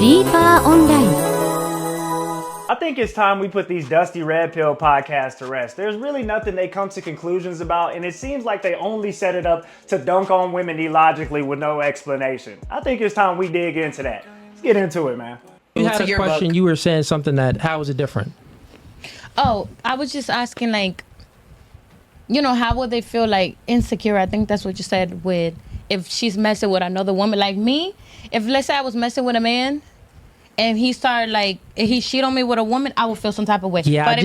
Deeper Online. I think it's time we put these dusty red pill podcasts to rest. There's really nothing they come to conclusions about, and it seems like they only set it up to dunk on women illogically with no explanation. I think it's time we dig into that. Let's get into it, man. You had a question. You were saying something how is it different? Oh, I was just asking, like, you know, how would they feel, like, insecure? I think that's what you said, with if she's messing with another woman. Like me, if let's say I was messing with a man and he started, like, if he cheated on me with a woman, I would feel some type of way. Yeah, but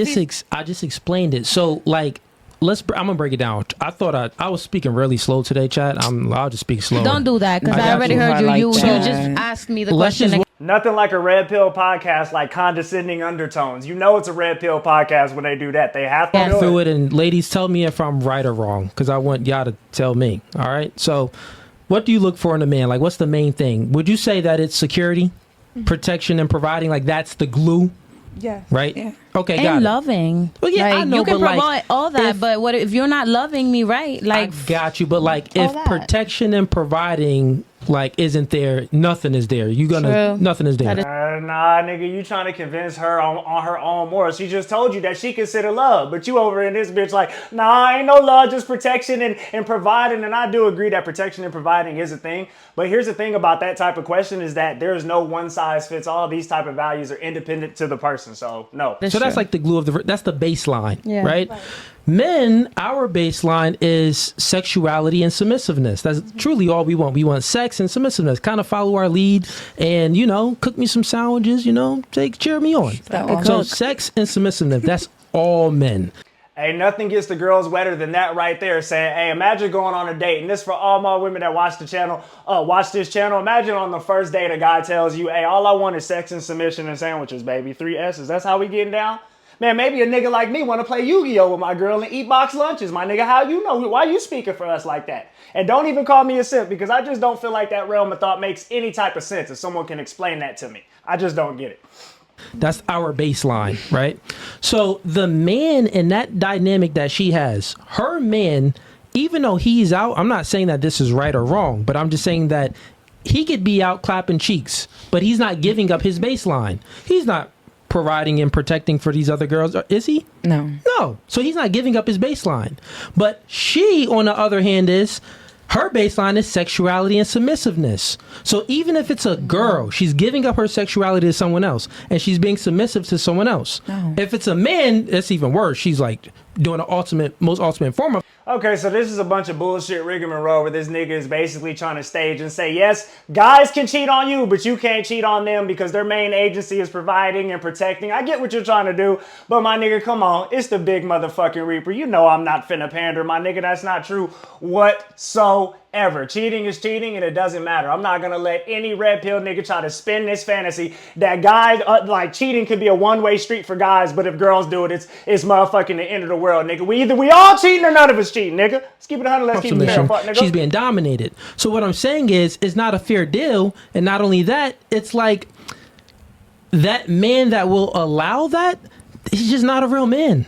I just explained it. So, like, I'm gonna break it down. I thought I was speaking really slow today, Chad. I'll just speak slow. Don't do that, because I already heard you. You just asked me the question. Nothing like a red pill podcast, like condescending undertones. You know it's a red pill podcast when they do that. They have to do through it. And ladies, tell me if I'm right or wrong, because I want y'all to tell me. All right. So, what do you look for in a man? Like, what's the main thing? Would you say that it's security, protection, and providing? Like, that's the glue. Yeah. Right? Yeah. Okay, and got loving. Well, yeah, like, I know, you can but provide like, all that, but what if you're not loving me right? Like, I got you, but like, if protection and providing like isn't there, nothing is there. Nothing is there. Nah, nigga, you trying to convince her on her own morals. She just told you that she consider love, but you over in this bitch like, nah, ain't no love, just protection and providing. And I do agree that protection and providing is a thing. But here's the thing about that type of question is that there's no one size fits all. These type of values are independent to the person. So no. That's like the glue of that's the baseline, right? Men, our baseline is sexuality and submissiveness. That's truly all we want. We want sex and submissiveness. Kind of follow our lead and, you know, cook me some sandwiches, you know, cheer me on. So sex and submissiveness, that's all men. Hey, nothing gets the girls wetter than that right there, saying, hey, imagine going on a date. And this for all my women that watch the channel, watch this channel. Imagine on the first date, a guy tells you, hey, all I want is sex and submission and sandwiches, baby. 3 S's. That's how we getting down? Man, maybe a nigga like me want to play Yu-Gi-Oh! With my girl and eat box lunches. My nigga, how you know? Why you speaking for us like that? And don't even call me a simp, because I just don't feel like that realm of thought makes any type of sense if someone can explain that to me. I just don't get it. That's our baseline, right? So the man in that dynamic that she has, her man, even though he's out, I'm not saying that this is right or wrong, but I'm just saying that he could be out clapping cheeks, but he's not giving up his baseline. He's not providing and protecting for these other girls, is he? No. So he's not giving up his baseline. But she, on the other hand, her baseline is sexuality and submissiveness. So even if it's a girl, she's giving up her sexuality to someone else and she's being submissive to someone else. No. If it's a man, it's even worse. She's like doing the most ultimate form of. Okay, so this is a bunch of bullshit rigmarole where this nigga is basically trying to stage and say, yes, guys can cheat on you, but you can't cheat on them because their main agency is providing and protecting. I get what you're trying to do, but my nigga, come on. It's the big motherfucking Reaper. You know I'm not finna pander, my nigga. That's not true whatsoever. Cheating is cheating and it doesn't matter. I'm not gonna let any red pill nigga try to spin this fantasy that guys, like cheating could be a one-way street for guys, but if girls do it, it's motherfucking the end of the world, nigga. We all cheating or none of us cheating, nigga. Let's keep it 100, let's keep it fair, fuck, nigga. She's being dominated. So what I'm saying is, it's not a fair deal, and not only that, it's like that man that will allow that, he's just not a real man.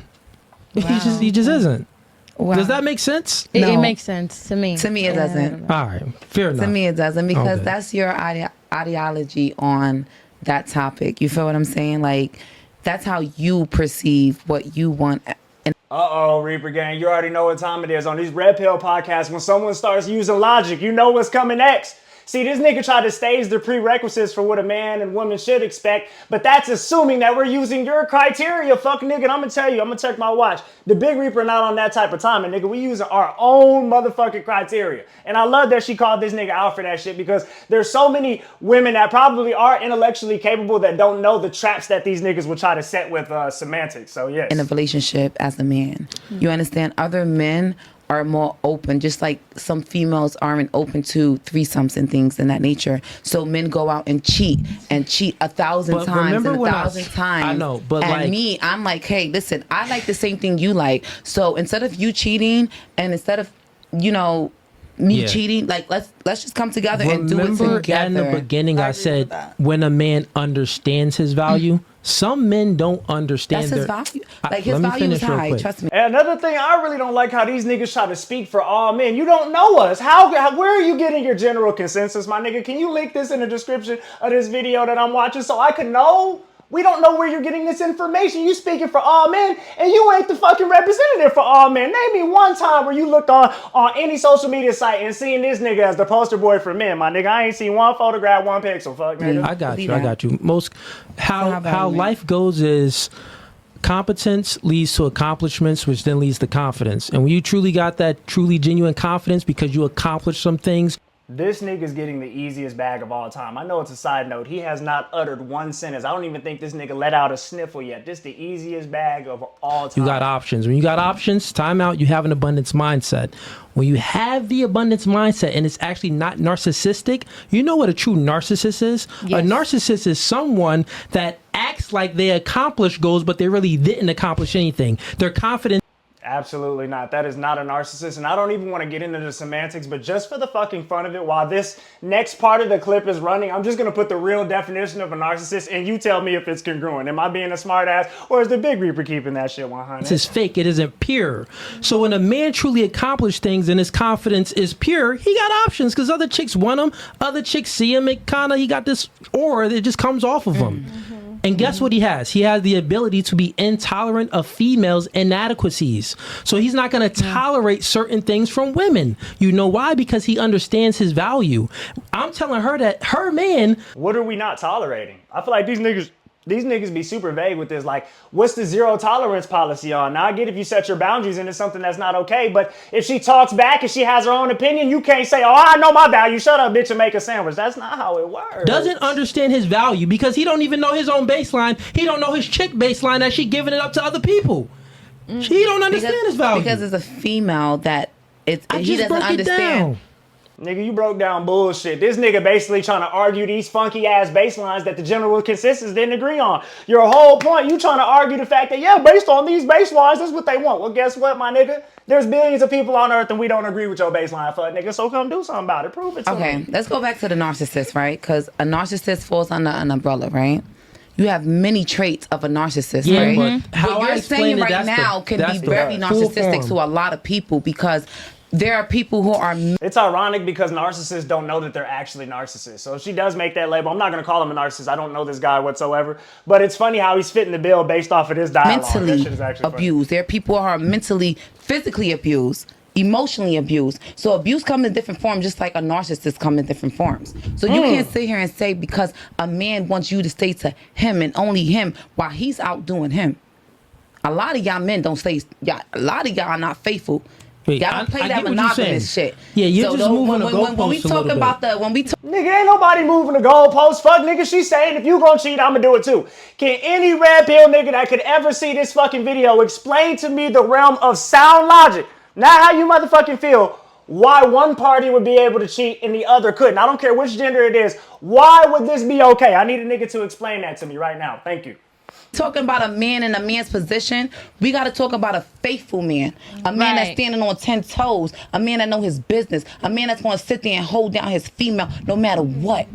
Wow. He just isn't. Wow. Does that make sense? It makes sense to me. To me, it doesn't. All right, fair enough. To me, it doesn't, because that's your ideology on that topic. You feel what I'm saying? Like, that's how you perceive what you want. Uh-oh, Reaper Gang, you already know what time it is. On these red pill podcasts, when someone starts using logic, you know what's coming next. See, this nigga tried to stage the prerequisites for what a man and woman should expect, but that's assuming that we're using your criteria, fuck nigga. And I'm gonna tell you, I'm gonna check my watch. The Big Reaper not on that type of time, and nigga, we using our own motherfucking criteria. And I love that she called this nigga out for that shit, because there's so many women that probably are intellectually capable that don't know the traps that these niggas will try to set with semantics. So yes. In a relationship as a man, you understand, other men are more open, just like some females aren't open to threesomes and things in that nature. So men go out and cheat 1,000 times and 1,000 times. I know, but and like me, I'm like, hey, listen, I like the same thing you like. So instead of you cheating and instead of, you know, me cheating, like let's just come together and do it together. In the beginning, I said when a man understands his value, Some men don't understand That's his their value. Like his let me value is finish real high. quick. Trust me. And another thing, I really don't like how these niggas try to speak for all men. You don't know us. Where are you getting your general consensus, my nigga? Can you link this in the description of this video that I'm watching so I can know? We don't know where you're getting this information. You speaking for all men, and you ain't the fucking representative for all men. Name me one time where you looked on any social media site and seen this nigga as the poster boy for men, my nigga. I ain't seen one photograph, one pixel, fuck, nigga. I got you. Most how life goes is competence leads to accomplishments, which then leads to confidence. And when you truly got that truly genuine confidence because you accomplished some things. This nigga's getting the easiest bag of all time. I know it's a side note. He has not uttered one sentence. I don't even think this nigga let out a sniffle yet. This the easiest bag of all time. You got options. When you got options, time out, you have an abundance mindset. When you have the abundance mindset and it's actually not narcissistic, you know what a true narcissist is? Yes. A narcissist is someone that acts like they accomplished goals, but they really didn't accomplish anything. They're confident. Absolutely not. That is not a narcissist. And I don't even want to get into the semantics, but just for the fucking fun of it, while this next part of the clip is running, I'm just going to put the real definition of a narcissist and you tell me if it's congruent. Am I being a smart ass or is the Big Reaper keeping that shit 100? This is fake. It isn't pure. So when a man truly accomplished things and his confidence is pure, he got options because other chicks want him. Other chicks see him. He got this aura that just comes off of him. And guess what he has? He has the ability to be intolerant of females' inadequacies. So he's not going to tolerate certain things from women. You know why? Because he understands his value. I'm telling her that her man... What are we not tolerating? I feel like these niggas be super vague with this. Like, what's the zero tolerance policy on? Now, I get if you set your boundaries and it's something that's not okay, but if she talks back and she has her own opinion, you can't say, oh, I know my value. Shut up, bitch, and make a sandwich. That's not how it works. Doesn't understand his value because he don't even know his own baseline. He don't know his chick baseline that she giving it up to other people. He don't understand his value. Because it's a female that he doesn't understand. Nigga, you broke down bullshit. This nigga basically trying to argue these funky ass baselines that the general consensus didn't agree on. Your whole point, you trying to argue the fact that, yeah, based on these baselines, that's what they want. Well, guess what, my nigga? There's billions of people on earth and we don't agree with your baseline, fuck nigga. So come do something about it. Prove it to me. Okay, let's go back to the narcissist, right? Because a narcissist falls under an umbrella, right? You have many traits of a narcissist, right? But how what I you're saying right now can be very narcissistic to a lot of people because there are people who are... It's ironic because narcissists don't know that they're actually narcissists. So if she does make that label, I'm not going to call him a narcissist. I don't know this guy whatsoever. But it's funny how he's fitting the bill based off of his dialogue. Mentally abused. There are people who are mentally, physically abused, emotionally abused. So abuse comes in different forms, just like a narcissist comes in different forms. So you can't sit here and say because a man wants you to stay to him and only him while he's out doing him. A lot of y'all men don't stay, a lot of y'all are not faithful. Wait, y'all don't play that monogamous shit. Yeah, you're just moving the goalposts when we talk about nigga, ain't nobody moving the goalposts. Fuck, nigga, she's saying if you gonna cheat, I'ma do it too. Can any red pill nigga that could ever see this fucking video explain to me the realm of sound logic, not how you motherfucking feel, why one party would be able to cheat and the other couldn't? I don't care which gender it is. Why would this be okay? I need a nigga to explain that to me right now. Thank you. Talking about a man in a man's position, we got to talk about a faithful man, a man that's standing on 10 toes, a man that know his business, a man that's going to sit there and hold down his female no matter what.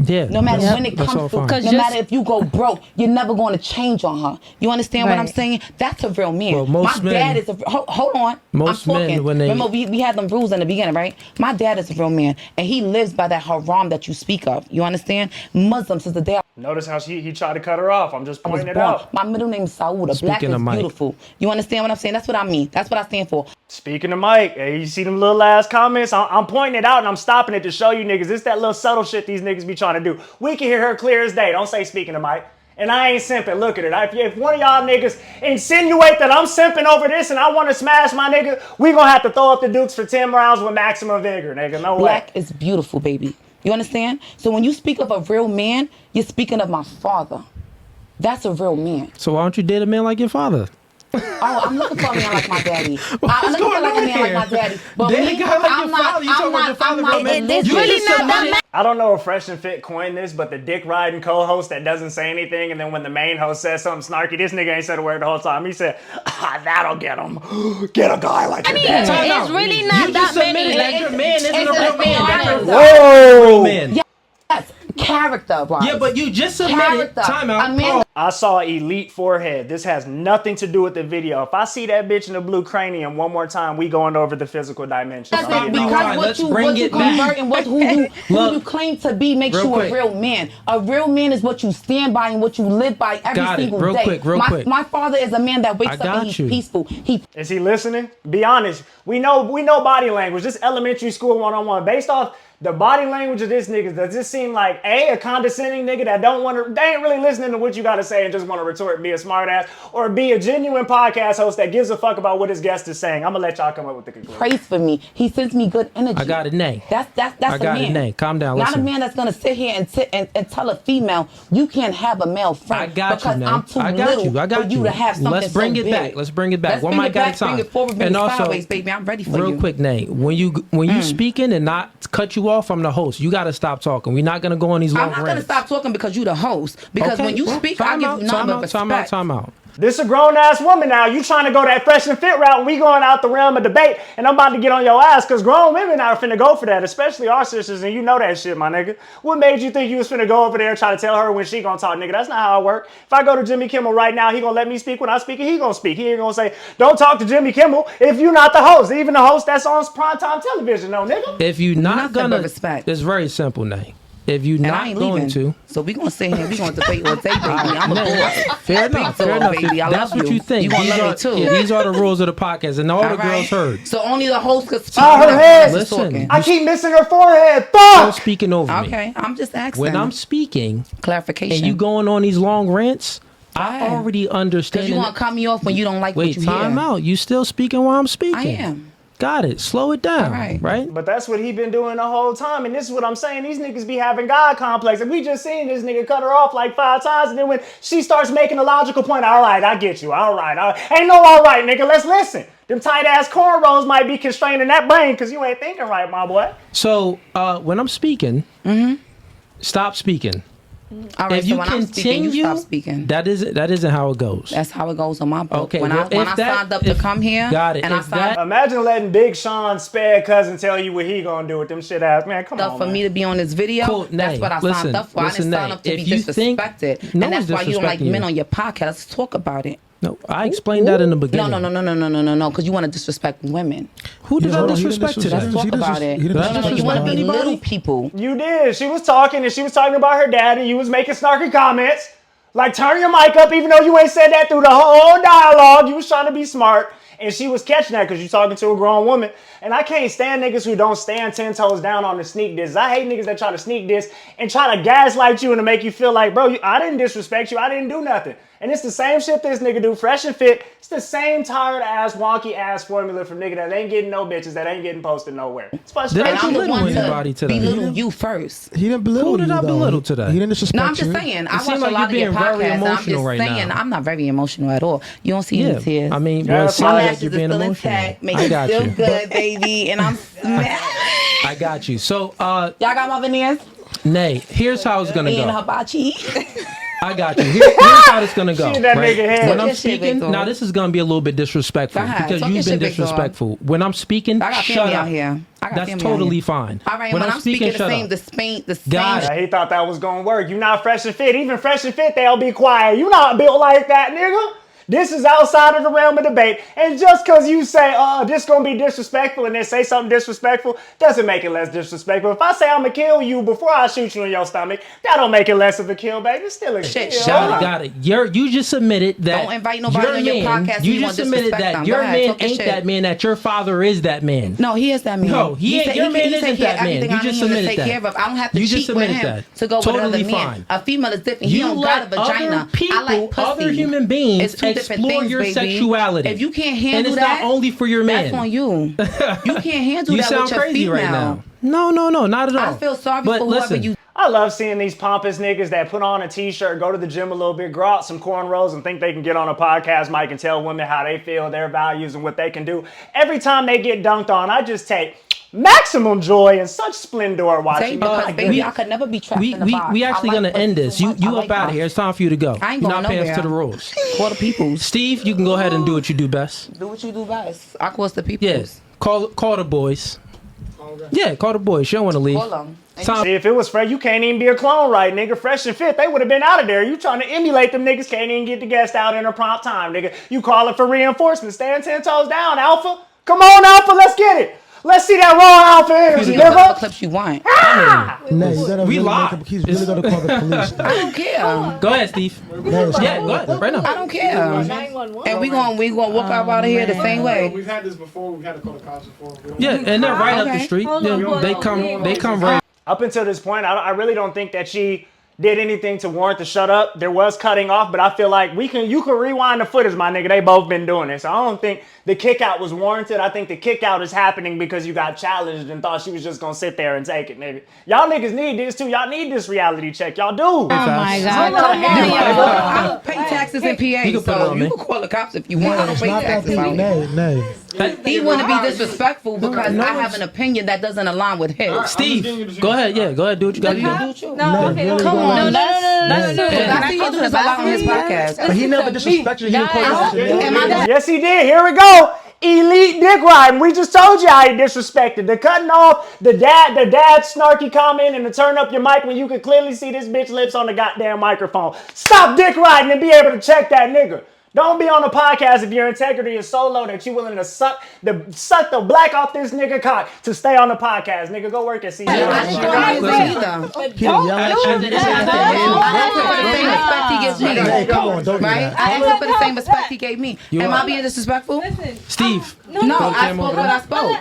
Yeah, no matter when it comes to, no matter if you go broke, you're never going to change on her. You understand what I'm saying? That's a real man. Well, my dad is a, hold on. Most I'm talking. men, when they... Remember, we had them rules in the beginning, right? My dad is a real man, and he lives by that haram that you speak of. You understand? Muslims since the day Notice how he tried to cut her off. I'm just pointing it out. My middle name is Saouda. Black is beautiful. You understand what I'm saying? That's what I mean. That's what I stand for. Speaking of Mike, hey, you see them little ass comments? I'm pointing it out and I'm stopping it to show you niggas. It's that little subtle shit these niggas be trying to do. We can hear her clear as day. Don't say speaking of Mike. And I ain't simping. Look at it. If one of y'all niggas insinuate that I'm simping over this and I want to smash my nigga, we gonna have to throw up the Dukes for 10 rounds with maximum vigor, nigga. No way. Black is beautiful, baby. You understand? So when you speak of a real man, you're speaking of my father. That's a real man. So why don't you date a man like your father? Oh, I'm looking for a man like my daddy. I'm looking for like a man like my daddy. But Date a guy like your father. You talking about your father, bro, man? It's really not that. I don't know if Fresh and Fit coined this, but the dick riding co-host that doesn't say anything, and then when the main host says something snarky, this nigga ain't said a word the whole time. He said, that'll get him. Get a guy like your daddy. It's really not that many. Like your man isn't a real man. Whoa! Man. Yes. character-wise. Yeah, but you just submitted. Character. Time out. A man- I saw elite forehead. This has nothing to do with the video. If I see that bitch in the blue cranium one more time, we going over the physical dimensions. That's I'm it, getting because on. Let's what bring you it back. convert and who Look, you claim to be makes real you quick. a real man. A real man is what you stand by and what you live by every Got it. single Real day. quick, real quick. My father is a man that wakes I up got and he's you. peaceful. He Is he listening? Be honest. We know body language. This elementary school one-on-one. Based off the body language of this nigga, does this seem like a condescending nigga that they ain't really listening to what you gotta say and just want to retort and be a smart ass, or be a genuine podcast host that gives a fuck about what his guest is saying? I'm gonna let y'all come up with the conclusion. prays for me. He sends me good energy. I got it, nay. That's I a got man. it, nay. Calm down. Not Listen. a man that's gonna sit here and tell a female you can't have a male friend. I got because you, nay. I'm too I got little you. I got for you to have something Let's bring so it big. back. Let's bring it back. Let's One bring mic it at back, a time. bring it forward, bring And it also, sideways, baby. I'm ready for real you. quick, Nate. When you speaking and not cut you off, I'm the host. You got to stop talking. We're not gonna go on these long I'm not gonna rants. stop talking because you the host. Because Okay, when you well, speak, I time give out, you nothing but respect. time out. This a grown-ass woman now. You trying to go that fresh and fit route, and we going out the realm of debate, and I'm about to get on your ass, because grown women are finna go for that, especially our sisters, and you know that shit, my nigga. What made you think you was finna go over there and try to tell her when she gonna talk, nigga? That's not how it work. If I go to Jimmy Kimmel right now, he gonna let me speak when I speak, and he gonna speak. He ain't gonna say, don't talk to Jimmy Kimmel if you not the host. Even the host that's on primetime television, no, nigga. If you not Nothing but gonna, respect. it's very simple, Nate. If you And I not ain't going leaving. to, So we gonna sit here. We gonna debate all day, baby. I'm a boss. fair enough, Speak to fair it, enough. baby. I That's love what you think. You gonna These love are, me too. yeah, these are the rules of the podcast, and all the All girls right. heard. So only the host could speak. Oh, her when the head. host is Listen. talking. I keep missing her forehead. Don't Fuck! speaking over me. Okay, I'm just asking. When I'm speaking clarification, and you going on these long rants, I Why? already understand. because you want to cut me off when you don't like Wait, what you time hear. out. You still speaking while I'm speaking? I am. Got it. Slow it down. All right. Right? But that's what he been doing the whole time, and this is what I'm saying. These niggas be having God complex, and we just seen this nigga cut her off like 5 times, and then when she starts making a logical point, all right, I get you, all right. Ain't no all right, nigga, let's listen. Them tight ass cornrows might be constraining that brain because you ain't thinking right, my boy. So when I'm speaking, stop speaking. All right, If you so when I'm speaking, you continue, stop speaking. that isn't how it goes. That's how it goes on my book. Okay, When well, I if that- signed up to if- come here, got it. and I If signed that- Imagine letting Big Sean's spare cousin tell you what he gonna do with them shit ass. Man, come up on, for man. me to be on this video. Cool, That's Nay, what I listen, signed up for. I listen, didn't sign Nay, up to be if you think- disrespected, No and that's one's why you don't like disrespecting men you. on your podcast. Let's talk about it. No, I explained that in the beginning. No, because you want to disrespect women. Who did I hold on, he disrespect didn't today? Let's talk He didn't about dis- it. he didn't disrespect You want to be anybody? little people. You did. She was talking, and she was talking about her dad, and you was making snarky comments. Like, turn your mic up, even though you ain't said that through the whole dialogue. You was trying to be smart, and she was catching that because you talking to a grown woman. And I can't stand niggas who don't stand 10 toes down on the sneak diss. I hate niggas that try to sneak diss and try to gaslight you and to make you feel like, bro, I didn't disrespect you. I didn't do nothing. And it's the same shit this nigga do, fresh and fit. It's the same tired ass, wonky ass formula from nigga that ain't getting no bitches, that ain't getting posted nowhere. It's Did I frustrating. And I'm the belittle one anybody to today? belittle you first. He didn't belittle Who did you, I though. belittle today? He didn't disrespect No, I'm just you. saying. I seems watch a like lot you're of your being very podcasts, and I'm emotional just right saying now. I'm not very emotional at all. You don't see Yeah, any tears. I mean, Yeah, well, it that's seems fine. like lashes you're is being still emotional. intact, make I it got feel you. good, baby, and I'm smashed. I got you. So, Y'all got my veneers? Nay, here's how it's gonna And go. hibachi. I got you. Here's how it's gonna go. She in that right? nigga head. When I'm Talk your shit, speaking, Victor. now this is gonna be a little bit disrespectful Go ahead. because Talk you've your been shit, Victor. disrespectful. When I'm speaking, I got shut family up. out here. I got That's family totally out here. fine. All right, when I'm speaking the shut same, up. the same. Got it. Yeah, he thought that was gonna work. You not fresh and fit. Even fresh and fit, they'll be quiet. You not built like that, nigga. This is outside of the realm of debate. And just because you say, this gonna be disrespectful and then say something disrespectful, doesn't make it less disrespectful. If I say I'm gonna kill you before I shoot you in your stomach, that don't make it less of a kill, baby. It's still a Shit, kill. shut Got it. You just admitted that. Don't invite nobody on your podcast You you just wanna admitted disrespect that them. your Go ahead, man talk your ain't shit. that man. That your father is that man. No, he is that man. No, he ain't. said Your man he isn't take that care of man. everything You I just need him to admitted take that. care of. I don't have to You just cheat with admitted him that. to go Totally with another man. fine. A female is different. He You don't got a let vagina. other people, I like pussy. other human beings It's two different explore things, your baby. sexuality. If you can't and handle it's that, not only for your man. that's on you. You can't handle You that sound with your crazy female. right now. No, not at all. I feel sorry But for whoever listen, you. I love seeing these pompous niggas that put on a t-shirt, go to the gym a little bit, grow out some cornrows, and think they can get on a podcast mic and tell women how they feel, their values, and what they can do. Every time they get dunked on, I just take maximum joy and such splendor Say watching. because, baby, we- I could never be trapped we in the box. we I actually like gonna pussy end this. so You much. I like up out of pussy. here. It's time for you to go. I ain't You're going not paying nowhere. to the rules. Call the peoples. Steve, you can go ahead and do what you do best. Do what you do best. I call the peoples. Yes. Call the boys. Yeah, call the boys. She don't want to leave. Hold on. See, if it was Fred, you can't even be a clone, right, nigga? Fresh and fit, they would have been out of there. You trying to emulate them niggas, can't even get the guest out in a prompt time, nigga. You calling for reinforcements, stand 10 toes down, Alpha. Come on, Alpha, let's get it. Let's see that raw Alpha energy, You can call the nigga. clips you want. Nah, you gotta We really live. make him, he's really gonna call the police. I don't care. Go ahead, Steve. No, it's Yeah, not. go ahead. Right I now. don't care. And we gonna walk out of here the same way. We've had this before. We've had to call the cops before. Yeah, and they're right up the Okay. street. Yeah, they come right. Up until this point, I really don't think that she did anything to warrant the shut up. There was cutting off, but I feel like you can rewind the footage, my nigga. They both been doing this. So I don't think the kick out was warranted. I think the kick out is happening because you got challenged and thought she was just gonna sit there and take it, nigga. Y'all niggas need this too. Y'all need this reality check. Y'all do. Oh my God. I don't pay taxes in PA, You can put it so on you me. can call the cops if you want. I don't It's pay not that taxes. deep. Nay. He want to be disrespectful because I have an opinion that doesn't align with his. Steve, go ahead. Yeah, go ahead. Do what you got to do. No, really Come on, don't. That's I see you do this a lot on his podcast. But he never disrespected you. He didn't call you out your name. Yes, he did. Here we go. Elite dick riding. We just told you how he disrespected. The cutting off, the dad snarky comment, and the turn up your mic when you could clearly see this bitch lips on the goddamn microphone. Stop dick riding and be able to check that nigga. Don't be on the podcast if your integrity is so low that you're willing to suck the black off this nigga cock to stay on the podcast. Nigga, go work at CJ. I didn't call his name either. He didn't yell at you. I asked him for the same respect he gives me. Hey, come on, don't do Right? that. I asked him for the same respect he gave me. Am I being disrespectful? Steve. No, I spoke what I spoke.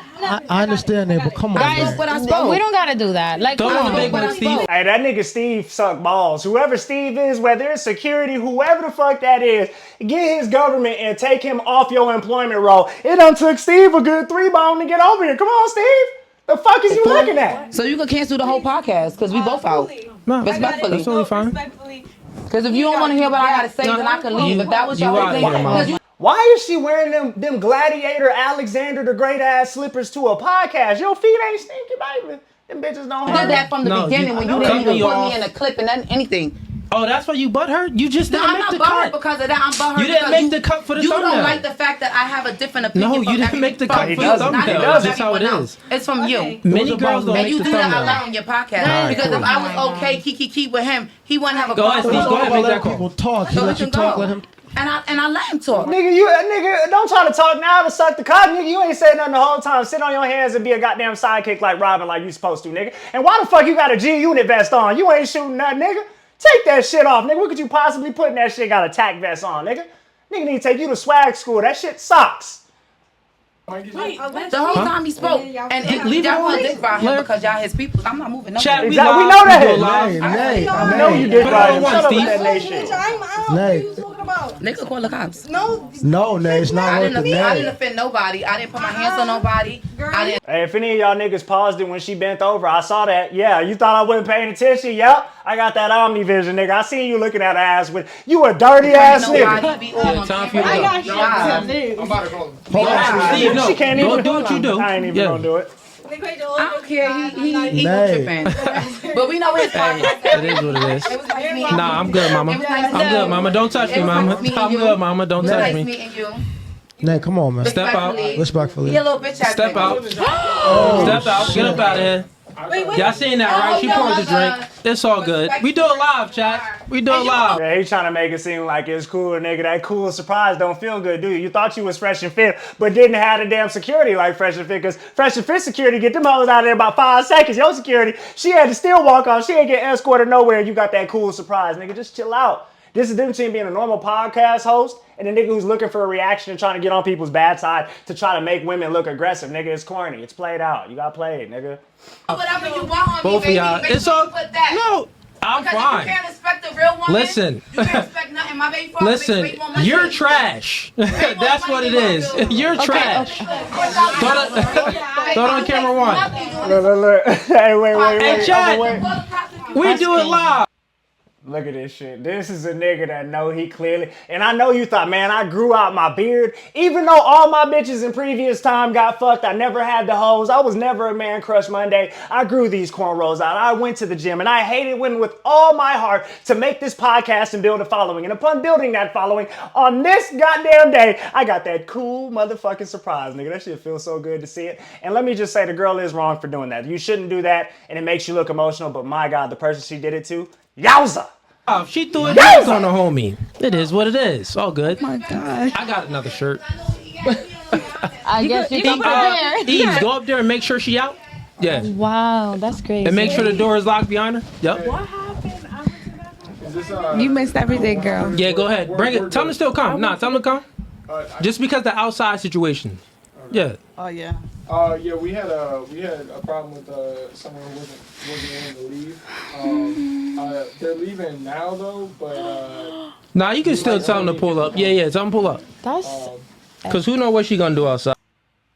I understand that, but come on, I man. spoke what I spoke. We don't gotta do that. Like, Don't I on the big spoke what one, I Steve. spoke. Hey, that nigga Steve suck balls. Whoever Steve is, whether it's security, whoever the fuck that is, get his government and take him off your employment roll. It done took Steve a good 3-bone to get over here. Come on, Steve. The fuck is you looking at? So you can cancel the whole podcast because we both out. No, Respectfully. that's totally fine. Because if you don't want to hear what I gotta say, then I can leave. If that was You your out thing, of here, Mom. because you Why is she wearing them gladiator Alexander the Great ass slippers to a podcast? Your feet ain't stinky, baby. Them bitches don't did hurt. that from the No, beginning you- when you cut didn't even me put off. me in a clip and then anything. Oh, that's why you butt hurt? You just No, didn't I'm make not the butthurt cut. because of that. I'm butthurt You didn't because make the cut for the you thumbnail. don't like the fact that I have a different opinion. No, from you didn't make the cut every- for the not thumbnail. even That's from just how it everyone is. else. It's from you. Many Those girls are don't And make you the do that a thumbnail. lot on your podcast. Alright, Because cool. if I was okay, kiki with him, he wouldn't have a Go ahead, problem. Steve. Go ahead, make Let that call. people talk. He So we let you can talk. go. Let him. And I let him talk. Nigga, don't try to talk now to suck the cock, nigga. You ain't said nothing the whole time. Sit on your hands and be a goddamn sidekick like Robin like you supposed to, nigga. And why the fuck you got a G unit vest on? You ain't shooting nothing, nigga. Take that shit off, nigga. What could you possibly put in that shit got a tack vest on, nigga? Nigga need to take you to swag school. That shit sucks. The whole time he spoke. And Leave it y'all want alone. to dick ride him Let- because y'all his people. I'm not moving. No. Chat, we Exactly. live. We know that. We go live. Nay, I know you nay, did Put it right. on one, Shut up with Steve. that Nay shit. I'm out. Nay. What you talking about? They could call the cops. No, nay, it's not I worth didn't, it. I didn't Nay. offend nobody. I didn't put my hands on nobody. I didn't. Hey, if any of y'all niggas paused it when she bent over, I saw that. Yeah, you thought I wasn't paying attention? Yep. I got that omnivision, nigga. I seen you looking at her ass with you a dirty ass nigga. Nobody be on time for you to camera. go. I got shit. I'm about to call him. Steve, no. She can't Go even do what you do. I ain't even Yeah. gonna do it. I don't care. He Nay. tripping. But we know his podcast. It is what it is. It was nice meeting Nah, I'm good, mama. It was nice I'm good, mama. Don't touch me, mama. I'm good, mama. Don't It was touch nice me. meeting you. Nay, come on, man. Step out. Respectfully. He a little bitch ass Step nigga. out. Step out. Get up out of here. Y'all seen that, right? She poured the drink. It's all good. We do it live, chat. We do it live. Yeah, he trying to make it seem like it's cool, nigga. That cool surprise don't feel good, do you? You thought you was fresh and fit, but didn't have the damn security like fresh and fit, because fresh and fit security get them hoes out of there about 5 seconds. Your security, she had to still walk off. She ain't get escorted nowhere. You got that cool surprise, nigga. Just chill out. This is the difference between being a normal podcast host and a nigga who's looking for a reaction and trying to get on people's bad side to try to make women look aggressive. Nigga, it's corny. It's played out. You got played, nigga. Whatever you want on Both me, of baby. y'all. Make It's sure all. you put that. No, I'm Because if you fine. can't respect a real woman, Listen. you can't respect nothing. My baby father Listen, makes way more money you're than you. trash. That's what it is. You're trash. Throw it on camera one. Look. Hey, wait. Hey, chat. wait. We do it live. Look at this shit. This is a nigga that know he clearly, and I know you thought, man, I grew out my beard. Even though all my bitches in previous time got fucked, I never had the hoes. I was never a man crush Monday. I grew these cornrows out. I went to the gym, and I hated women with all my heart to make this podcast and build a following. And upon building that following, on this goddamn day, I got that cool motherfucking surprise, nigga. That shit feels so good to see it. And let me just say, the girl is wrong for doing that. You shouldn't do that, and it makes you look emotional, but my God, the person she did it to, yowza! Oh, if she threw it back on the homie. It is what it is. All good. Oh my God. I got another shirt. I guess you can prepare. Ease, go up there and make sure she out. Yeah. Wow, that's crazy. And make sure the door is locked behind her. Yep. What happened? Is this, You missed everything, girl. Yeah, go ahead. Bring it. Tell them to still come. Nah, tell them to come. Just because the outside situation. Yeah. Oh yeah. Yeah, we had a problem with someone who wasn't willing to leave. They're leaving now though, but Nah, you can still tell them to pull up. Yeah, tell them to pull up. That's Cause who know what she gonna do outside.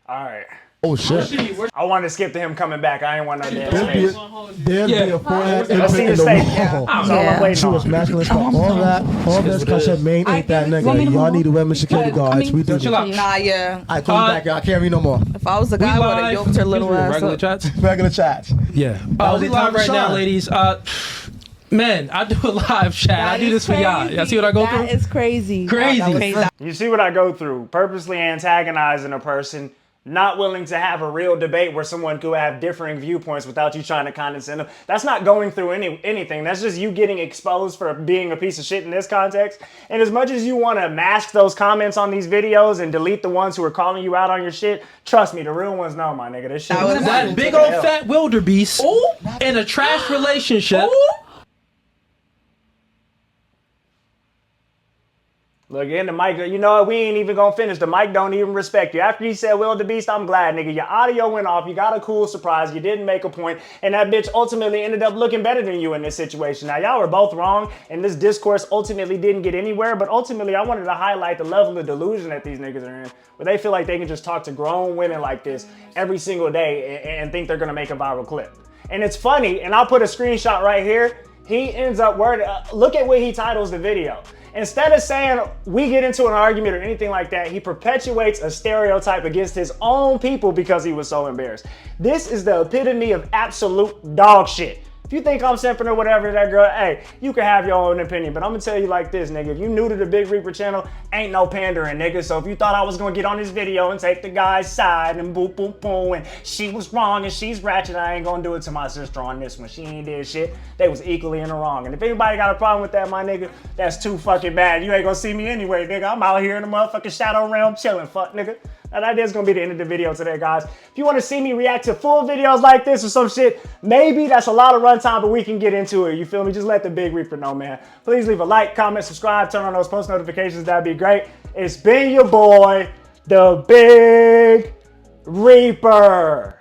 All right. Oh shit. I wanted to skip to him coming back. I ain't want no damn There'd be space. a forehead Let's see imprint in his the face. wall. That's all I'm waiting She was on. masculine as fuck. All that, cause I Maine ain't that nigga. Y'all need the women security guards. We do this. Chill out. Nah, yeah. I come back. I can't read no more. If I was a guy, I would have yoked her little ass Regular up. chats. Regular chats. Yeah. was We the time live to right now, shine. ladies. Man, I do a live chat. I do this for y'all. Y'all see what I go through? That is crazy. Crazy. You see what I go through? Purposely antagonizing a person, not willing to have a real debate where someone could have differing viewpoints without you trying to condescend them. That's not going through anything. That's just you getting exposed for being a piece of shit in this context. And as much as you want to mask those comments on these videos and delete the ones who are calling you out on your shit, trust me, the real ones know, my nigga. This shit is That big old fat wildebeest in a trash relationship. Look, and the mic, you know what? We ain't even gonna finish. The mic don't even respect you. After he said wildebeest, I'm glad, nigga. Your audio went off. You got a cool surprise. You didn't make a point. And that bitch ultimately ended up looking better than you in this situation. Now, y'all were both wrong. And this discourse ultimately didn't get anywhere. But ultimately, I wanted to highlight the level of delusion that these niggas are in. Where they feel like they can just talk to grown women like this every single day and think they're gonna make a viral clip. And it's funny, and I'll put a screenshot right here. He ends up look at what he titles the video. Instead of saying we get into an argument or anything like that, he perpetuates a stereotype against his own people because he was so embarrassed. This is the epitome of absolute dog shit. If you think I'm simping or whatever, that girl, hey, you can have your own opinion, but I'm gonna tell you like this, nigga. If you new to the Big Reaper channel, ain't no pandering, nigga. So if you thought I was gonna get on this video and take the guy's side and boop, boop, boom, and she was wrong and she's ratchet, I ain't gonna do it to my sister on this one. She ain't did shit. They was equally in the wrong. And if anybody got a problem with that, my nigga, that's too fucking bad. You ain't gonna see me anyway, nigga. I'm out here in the motherfucking shadow realm chilling, fuck, nigga. Now that is gonna be the end of the video today, guys. If you wanna see me react to full videos like this or some shit, maybe that's a lot of runtime, but we can get into it. You feel me? Just let the Big Reaper know, man. Please leave a like, comment, subscribe, turn on those post notifications. That'd be great. It's been your boy, the Big Reaper.